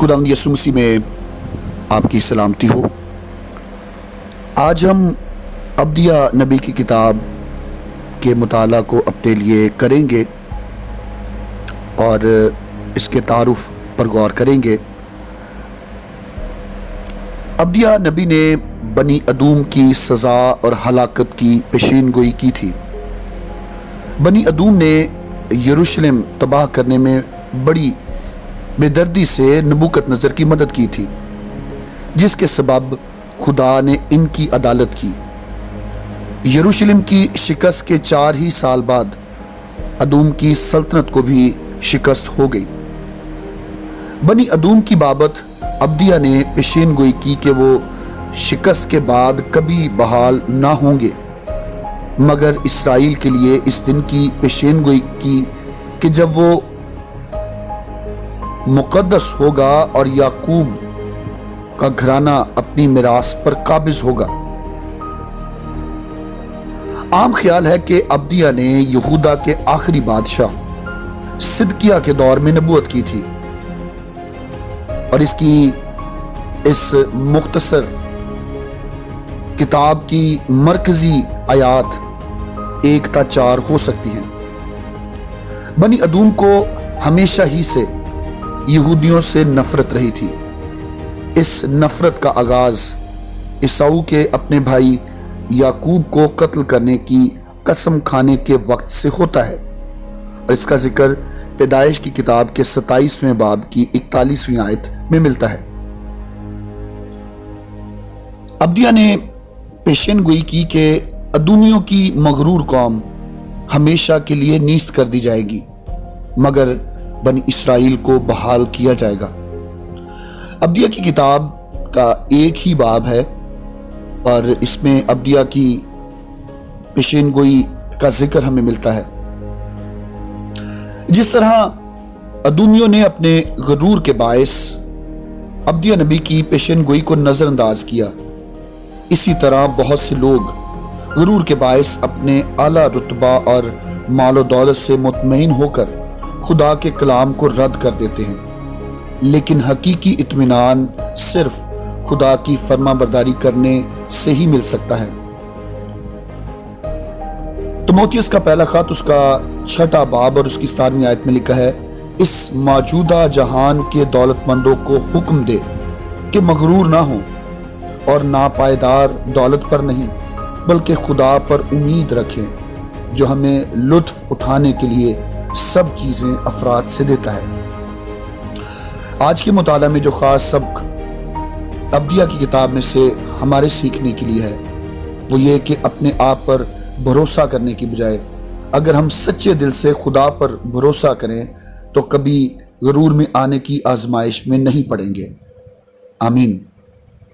खुदावंद यीशु मसीह में आपकी सलामती हो। आज हम अब्दिया नबी की किताब के मुताला को अपने लिए करेंगे और इसके तारुफ पर गौर करेंगे। अब्दिया नबी ने बनी अदूम की सज़ा और हलाकत की पेशीन गोई की थी। बनी अदूम ने यरूशलेम तबाह करने में बड़ी बेदर्दी से नबूकतनज़र की मदद की थी, जिसके सबब खुदा ने इनकी अदालत की। यरूशलेम की शिकस्त के 4 ही साल बाद अदूम की सल्तनत को भी शिकस्त हो गई। बनी अदूम की बाबत अब्दिया ने पेशीन गोई की कि वो शिकस्त के बाद कभी बहाल ना होंगे, मगर इसराइल के लिए इस दिन की पेशीन गोई की कि जब वो मुकद्दस होगा और याकूब का घराना अपनी मिरास पर काबिज होगा। आम ख्याल है कि अब्दिया ने यहूदा के आखिरी बादशाह सिदकिया के दौर में नबूवत की थी और इस मुख्तसर किताब की मरकजी आयात 1-4 हो सकती हैं। बनी अदूम को हमेशा ही से यहूदियों से नफरत रही थी। इस नफरत का आगाज ईसाऊ के अपने भाई याकूब को कत्ल करने की कसम खाने के वक्त से होता है और इसका जिक्र पैदाइश की किताब के 27वें बाब की 41वीं आयत में मिलता है। अब्दिया ने पेशीन गोई की कि अदूमियों की मगरूर कौम हमेशा के लिए नीस्त कर दी जाएगी, मगर बनी इसराइल को बहाल किया जाएगा। अब्दिया की किताब का एक ही बाब है और इसमें अब्दिया की पेशीन गोई का जिक्र हमें मिलता है। जिस तरह अदूमियों ने अपने गरूर के बायस अब्दिया नबी की पेशीन गोई को नजरअंदाज किया, इसी तरह बहुत से लोग गरूर के बायस अपने आला रुतबा और मालो दौलत से मुतमईन होकर खुदा के कलाम को रद्द कर देते हैं। लेकिन हकीकी इत्मीनान सिर्फ खुदा की फरमाबरदारी करने से ही मिल सकता है। तिमोथियस का पहला खत उसका 6वां बाब और उसकी 7वीं आयत में लिखा है, इस मौजूदा जहान के दौलतमंदों को हुक्म दे कि मगरूर ना हो और नापायदार दौलत पर नहीं बल्कि खुदा पर उम्मीद रखें, जो हमें लुत्फ उठाने के लिए सब चीजें अफराद से देता है। आज के मुताला में जो खास सबक अब्दिया की किताब में से हमारे सीखने के लिए है वो ये कि अपने आप पर भरोसा करने की बजाय अगर हम सच्चे दिल से खुदा पर भरोसा करें तो कभी गरूर में आने की आजमाइश में नहीं पड़ेंगे। आमीन।